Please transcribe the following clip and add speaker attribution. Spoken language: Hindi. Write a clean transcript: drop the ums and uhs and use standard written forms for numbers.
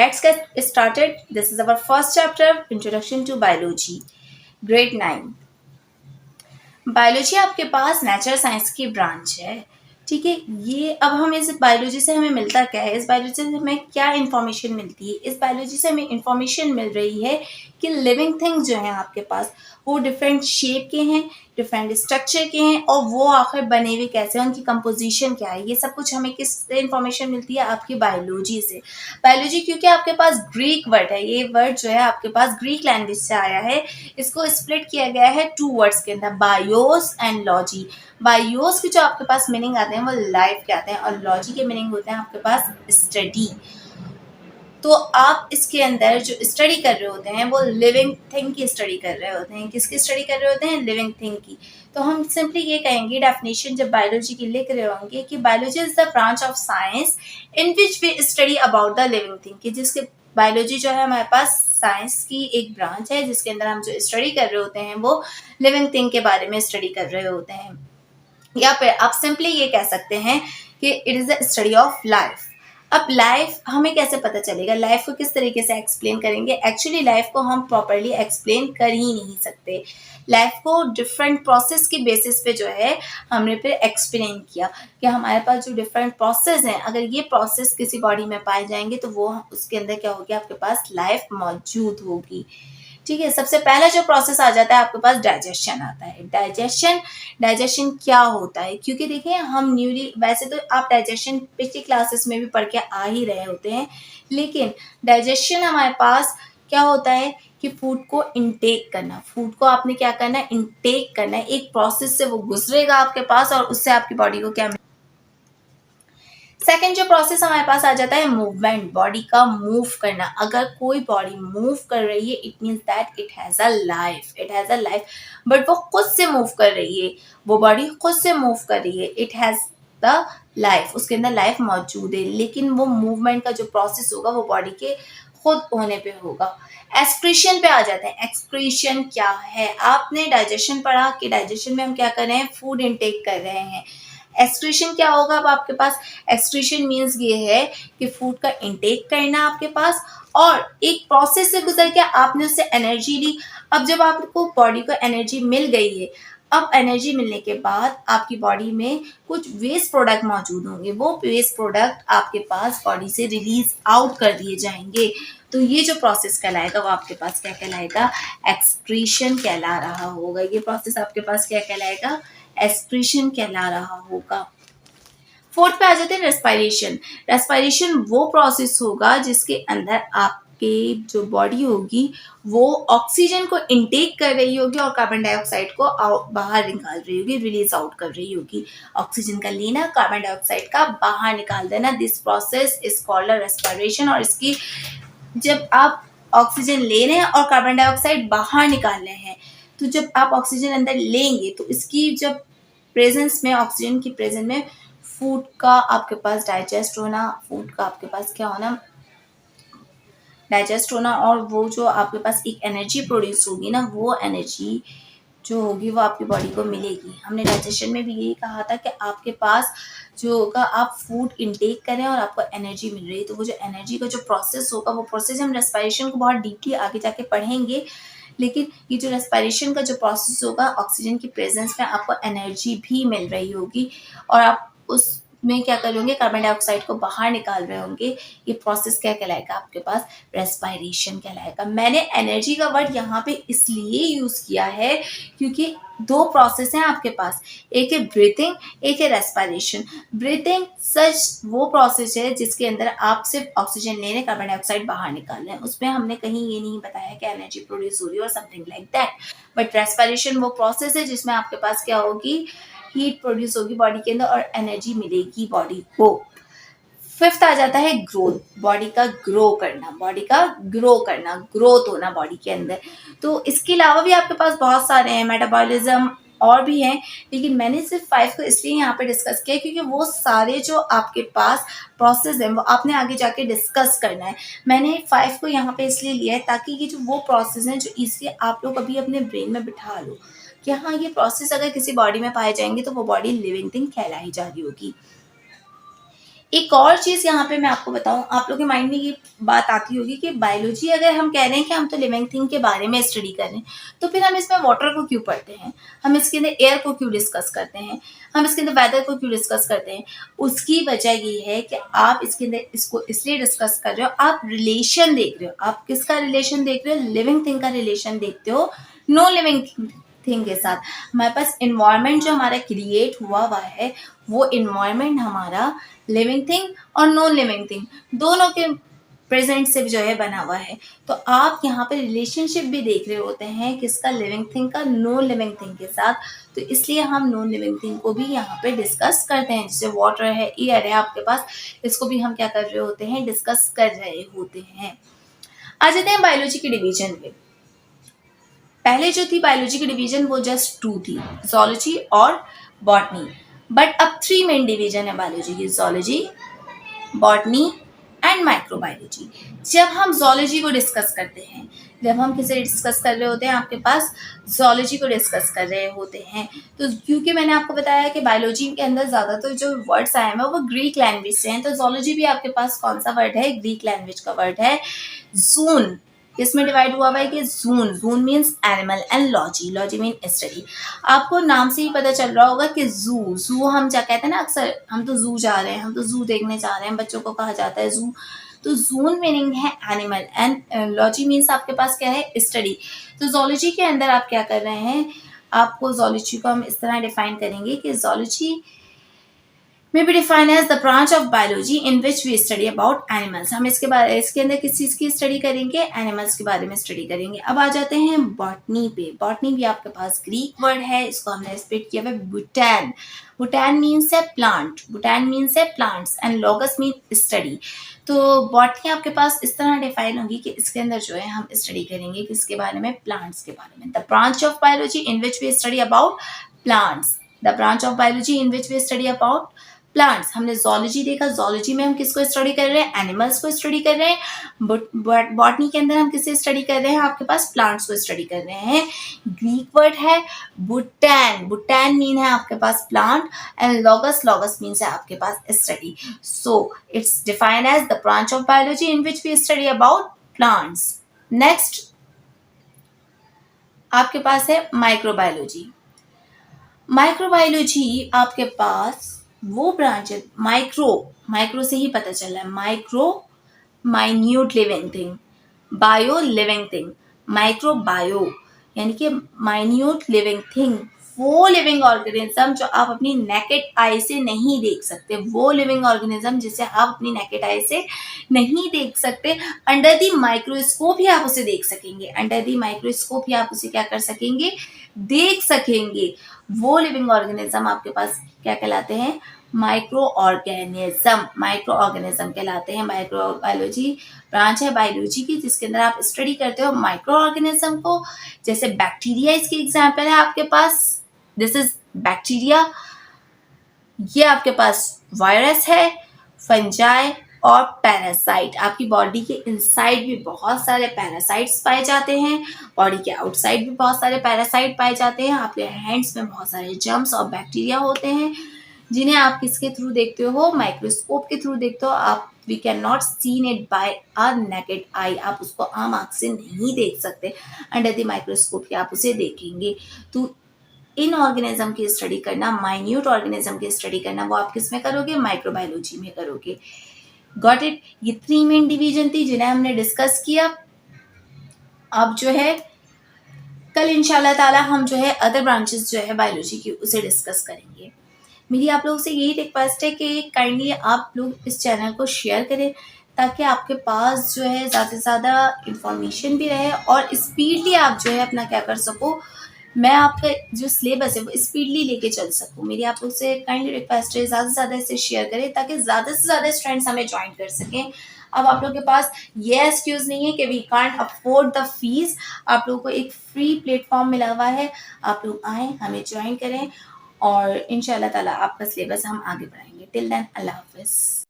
Speaker 1: let's get started. This is our first chapter, Introduction to Biology, Grade 9. Biology आपके पास नेचुरल साइंस की ब्रांच है, ठीक है। ये अब हम इस बायोलॉजी से हमें मिलता क्या है, इस बायोलॉजी से हमें क्या इन्फॉर्मेशन मिलती है। इस बायोलॉजी से हमें इन्फॉर्मेशन मिल रही है कि लिविंग थिंग्स जो हैं आपके पास वो डिफरेंट शेप के हैं, डिफरेंट स्ट्रक्चर के हैं, और वो आखिर बने हुए कैसे हैं, उनकी कंपोजिशन क्या है, ये सब कुछ हमें किस से इन्फॉर्मेशन मिलती है, आपकी बायोलॉजी से। बायोलॉजी क्योंकि आपके पास ग्रीक वर्ड है, ये वर्ड जो है आपके पास ग्रीक लैंग्वेज से आया है। इसको स्प्लिट किया गया है टू वर्ड्स के अंदर, बायोस एंड लॉजी। बायोस के जो आपके पास मीनिंग आते हैं वो लाइफ के आते हैं, और लॉजी के मीनिंग होते हैं आपके पास स्टडी। तो आप इसके अंदर जो स्टडी कर रहे होते हैं वो लिविंग थिंग की स्टडी कर रहे होते हैं। किसकी स्टडी कर रहे होते हैं? लिविंग थिंग की। तो हम सिंपली ये कहेंगे डेफिनेशन जब बायोलॉजी की लिख रहे होंगे कि biology is the branch of science in which we study about the living thing, कि जिसके बायोलॉजी जो है हमारे पास साइंस की एक ब्रांच है जिसके अंदर हम जो स्टडी कर रहे होते हैं वो लिविंग थिंग के बारे में स्टडी कर रहे होते हैं। या फिर आप सिंपली ये कह सकते हैं कि it is the study of life. अब लाइफ हमें कैसे पता चलेगा, लाइफ को किस तरीके से एक्सप्लेन करेंगे? एक्चुअली लाइफ को हम प्रॉपरली एक्सप्लेन कर ही नहीं सकते। लाइफ को डिफरेंट प्रोसेस के बेसिस पे जो है हमने फिर एक्सप्लेन किया कि हमारे पास जो डिफरेंट प्रोसेस हैं, अगर ये प्रोसेस किसी बॉडी में पाए जाएंगे तो वो उसके अंदर क्या होगी, आपके पास लाइफ मौजूद होगी, ठीक है। सबसे पहला जो प्रोसेस आ जाता है आपके पास डाइजेशन आता है। डाइजेशन क्या होता है? क्योंकि देखिए हम न्यूली, वैसे तो आप डाइजेशन पिछली क्लासेस में भी पढ़ के आ ही रहे होते हैं, लेकिन डाइजेशन हमारे पास क्या होता है कि फूड को इनटेक करना, फूड को आपने क्या करना है, इनटेक करना है। एक प्रोसेस से वो गुजरेगा आपके पास और उससे आपकी बॉडी को क्या। सेकेंड जो प्रोसेस हमारे पास आ जाता है मूवमेंट, बॉडी का मूव करना। अगर कोई बॉडी मूव कर रही है it means that it has a life, but वो खुद से मूव कर रही है, वो बॉडी खुद से मूव कर रही है, इट हैज़ द लाइफ, उसके अंदर लाइफ मौजूद है। लेकिन वो मूवमेंट का जो प्रोसेस होगा वो बॉडी के खुद होने पे होगा। एक्सक्रीशन पे आ जाते हैं। एक्सक्रीशन क्या है? आपने डाइजेशन पढ़ा कि डाइजेशन में हम क्या कर रहे हैं, फूड इनटेक कर रहे हैं। एक्सक्रीशन क्या होगा अब आपके पास? एक्सक्रीशन मीन्स ये है कि फूड का इंटेक करना आपके पास, और एक प्रोसेस से गुजर के आपने उससे एनर्जी ली। अब जब आपको बॉडी को एनर्जी मिल गई है, अब एनर्जी मिलने के बाद आपकी बॉडी में कुछ वेस्ट प्रोडक्ट मौजूद होंगे, वो वेस्ट प्रोडक्ट आपके पास बॉडी से रिलीज आउट कर दिए जाएंगे। तो ये जो प्रोसेस कहलाएगा वो आपके पास क्या कहलाएगा, एक्सक्रीशन कहला रहा होगा। ये प्रोसेस आपके पास क्या कहलाएगा, एक्सक्रीशन कहला रहा होगा। फोर्थ पे आ जाते हैं रेस्पिरेशन। रेस्पिरेशन वो प्रोसेस होगा जिसके अंदर आपके जो बॉडी होगी वो ऑक्सीजन को इनटेक कर रही होगी और कार्बन डाइऑक्साइड को बाहर निकाल रही होगी, रिलीज आउट कर रही होगी। ऑक्सीजन का लेना, कार्बन डाइऑक्साइड का बाहर निकाल देना, this process is called respiration. और इसकी जब आप ऑक्सीजन ले रहे हैं और कार्बन डाइऑक्साइड बाहर निकाल रहे हैं, तो जब आप ऑक्सीजन अंदर लेंगे तो इसकी जब प्रेजेंस में, ऑक्सीजन की प्रेजेंस में फूड का आपके पास डाइजेस्ट होना, फूड का आपके पास क्या होना, डाइजेस्ट होना, और वो जो आपके पास एक एनर्जी प्रोड्यूस होगी ना, वो एनर्जी जो होगी वो आपकी बॉडी को मिलेगी। हमने डाइजेशन में भी यही कहा था कि आपके पास जो होगा, आप फूड इनटेक करें और आपको एनर्जी मिल रही है, तो वो जो एनर्जी का जो प्रोसेस होगा, वो प्रोसेस हम रेस्पिरेशन को बहुत डीपली आगे जाके पढ़ेंगे। लेकिन ये जो रेस्पिरेशन का जो प्रोसेस होगा, ऑक्सीजन की प्रेजेंस में आपको एनर्जी भी मिल रही होगी और आप उसमें क्या कर होंगे, कार्बन डाइऑक्साइड को बाहर निकाल रहे होंगे। ये प्रोसेस क्या कहलाएगा आपके पास, रेस्पिरेशन कहलाएगा। मैंने एनर्जी का वर्ड यहाँ पे इसलिए यूज़ किया है क्योंकि दो प्रोसेस हैं आपके पास, एक है ब्रीथिंग, एक है रेस्पिरेशन। ब्रीथिंग सच वो प्रोसेस है जिसके अंदर आप सिर्फ ऑक्सीजन ले रहे हैं, कार्बन डाइऑक्साइड बाहर निकाल रहे हैं, उसमें हमने कहीं ये नहीं बताया कि एनर्जी प्रोड्यूस हो रही है और something like that. But respiration वो प्रोसेस है जिसमें आपके पास क्या होगी, हीट प्रोड्यूस होगी बॉडी के अंदर और एनर्जी मिलेगी बॉडी को। फिफ्थ आ जाता है ग्रोथ, बॉडी का ग्रो करना, बॉडी का ग्रो करना, ग्रोथ होना बॉडी के अंदर। तो इसके अलावा भी आपके पास बहुत सारे हैं, मेटाबॉलिज्म और भी हैं, लेकिन मैंने सिर्फ 5 को इसलिए यहाँ पे डिस्कस किया क्योंकि वो सारे जो आपके पास प्रोसेस हैं वो आपने आगे जाके डिस्कस करना है। मैंने 5 को यहाँ पे इसलिए लिया है ताकि ये जो वो प्रोसेस हैं जो इसलिए आप लोग अभी अपने ब्रेन में बिठा लो कि हाँ, ये प्रोसेस अगर किसी बॉडी में पाए जाएंगे तो वो बॉडी लिविंग थिंग कहलाई जा रही होगी। एक और चीज़ यहाँ पे मैं आपको बताऊँ, आप लोग के माइंड में ये बात आती होगी कि बायोलॉजी अगर हम कह रहे हैं कि हम तो लिविंग थिंग के बारे में स्टडी कर रहे हैं, तो फिर हम इसमें वाटर को क्यों पढ़ते हैं? हम इसके अंदर एयर को क्यों डिस्कस करते हैं? हम इसके अंदर वेदर को क्यों डिस्कस करते हैं? उसकी वजह ये है कि आप इसके अंदर इसको इसलिए डिस्कस कर रहे हो, आप रिलेशन देख रहे हो। आप किसका रिलेशन देख रहे हो? लिविंग थिंग का रिलेशन देखते हो, नो लिविंग थिंग के साथ। हमारे पास इन्वायरमेंट जो हमारा क्रिएट हुआ है, वो इन्वायरमेंट हमारा लिविंग थिंग और नॉन लिविंग थिंग दोनों के प्रेजेंट से जो है बना हुआ है। तो आप यहाँ पे रिलेशनशिप भी देख रहे होते हैं किसका? लिविंग थिंग का नॉन लिविंग थिंग के साथ। तो इसलिए हम नॉन लिविंग थिंग को भी यहाँ पे डिस्कस करते हैं। जैसे वाटर है, एयर है आपके पास, इसको भी हम क्या कर रहे होते हैं? डिस्कस कर रहे होते हैं। आ जाते हैं बायोलॉजी की डिवीजन पे। पहले जो थी बायोलॉजी की डिवीजन वो जस्ट 2 थी, ज़ूलॉजी और बॉटनी। बट अब 3 मेन डिवीजन है बायोलॉजी की, ज़ूलॉजी, बॉटनी एंड माइक्रोबायोलॉजी। जब हम ज़ूलॉजी को डिस्कस करते हैं, जब हम किसे डिस्कस कर रहे होते हैं, आपके पास ज़ूलॉजी को डिस्कस कर रहे होते हैं, तो क्योंकि मैंने आपको बताया कि बायोलॉजी के अंदर ज़्यादातर जो वर्ड्स आए हैं वो ग्रीक लैंग्वेज से हैं, तो ज़ूलॉजी भी आपके पास कौन सा वर्ड है? ग्रीक लैंग्वेज का वर्ड है जून। किसमें डिवाइड हुआ हुआ है कि zoon. Zoon means animal and logy, logy mean study. आपको नाम से ही पता चल रहा होगा कि जू, जू हम क्या कहते हैं ना, अक्सर हम तो जू जा रहे हैं, हम तो जू देखने जा रहे हैं, बच्चों को कहा जाता है जू। तो जून मीनिंग है एनिमल एंड लॉजी मीन्स आपके पास क्या है? स्टडी। तो ज़ूलॉजी के अंदर आप क्या कर रहे हैं? आपको ज़ूलॉजी को हम इस तरह डिफाइन करेंगे कि zoology may be defined as the branch of biology in which we study about animals। हम इसके अंदर किस चीज़ की स्टडी करेंगे? एनिमल्स के बारे में स्टडी करेंगे। अब आ जाते हैं बॉटनी पे। बॉटनी भी आपके पास ग्रीक वर्ड है, इसको हमने स्प्लिट किया हुआ है बुटैन। बुटैन मीन्स है प्लांट, बुटैन मीन्स है plants and logos mean study. तो बॉटनी आपके पास इस तरह डिफाइन होगी कि इसके अंदर जो है हम स्टडी करेंगे किसके बारे में? प्लांट्स के बारे में। The branch of biology in which we study about plants, the branch of biology in which we study about plants. हमने ज़ूलॉजी देखा, ज़ूलॉजी में हम किसको स्टडी कर रहे हैं? एनिमल्स को स्टडी कर रहे हैं। बॉटनी के अंदर हम किसे स्टडी कर रहे हैं? आपके पास प्लांट्स को स्टडी कर रहे हैं। ग्रीक वर्ड है बुटैन, बुटैन मीन है आपके पास plant and logos, logos means है आपके पास study. So it's defined as the branch of biology in which we study about plants. Next आपके पास है माइक्रोबायोलॉजी। माइक्रोबायोलॉजी आपके पास वो ब्रांच है, माइक्रो, माइक्रो से ही पता चल रहा है, micro minute living thing, bio living thing, micro bio यानी कि माइन्यूट लिविंग थिंग, वो लिविंग ऑर्गेनिज्म जो आप अपनी नेकेड आई से नहीं देख सकते, वो लिविंग ऑर्गेनिज्म जिसे आप अपनी नेकेड आई से नहीं देख सकते, अंडर द माइक्रोस्कोप ही आप उसे देख सकेंगे, अंडर द माइक्रोस्कोप ही आप उसे क्या कर सकेंगे? देख सकेंगे। वो लिविंग ऑर्गेनिज्म आपके पास क्या कहलाते हैं? माइक्रो ऑर्गेनिज्म, माइक्रो ऑर्गेनिज्म कहलाते हैं। माइक्रो बायोलॉजी ब्रांच है बायोलॉजी की जिसके अंदर आप स्टडी करते हो माइक्रो ऑर्गेनिज्म को। जैसे बैक्टीरिया इसकी एग्जांपल है आपके पास, दिस इज बैक्टीरिया। ये आपके पास वायरस है, फंजाई और पैरासाइट। आपकी बॉडी के इनसाइड भी बहुत सारे पैरासाइट्स पाए जाते हैं, बॉडी के आउटसाइड भी बहुत सारे पैरासाइट पाए जाते हैं। आपके हैंड्स में बहुत सारे जर्म्स और बैक्टीरिया होते हैं जिन्हें आप किसके थ्रू देखते हो? माइक्रोस्कोप के थ्रू देखते हो। आप we can not seen it by our naked eye, आप उसको आम आंख से नहीं देख सकते, अंडर द माइक्रोस्कोप ही आप उसे देखेंगे। तो इन ऑर्गेनिज्म की स्टडी करना, माइन्यूट ऑर्गेनिज्म की स्टडी करना, वो आप किस में करोगे? माइक्रोबायोलॉजी में करोगे। Got it? ये 3 मेन डिवीजन थी जिन्हें हमने डिस्कस किया। अब जो है कल इंशाल्लाह ताला हम जो है अदर ब्रांचेस जो है बायोलॉजी की उसे डिस्कस करेंगे। मेरी आप लोगों से यही रिक्वेस्ट है कि काइंडली आप लोग इस चैनल को शेयर करें ताकि आपके पास जो है ज़्यादा से ज़्यादा इंफॉर्मेशन भी रहे और स्पीडली आप जो है अपना क्या कर सको, मैं आपका जो सिलेबस है वो स्पीडली लेके चल सकूँ। मेरी आप लोग से काइंडली रिक्वेस्ट है ज़्यादा से ज़्यादा इसे शेयर करें ताकि ज़्यादा से ज़्यादा स्टूडेंट्स हमें ज्वाइन कर सकें। अब आप लोग के पास ये एक्सक्यूज़ नहीं है कि we can't afford the fees. आप लोगों को एक फ्री प्लेटफॉर्म मिला हुआ है, आप लोग आएँ, हमें ज्वाइन करें और इंशाल्लाह ताला आपका सिलेबस हम आगे बढ़ाएंगे। टिल देन अल्लाह हाफ़िज़।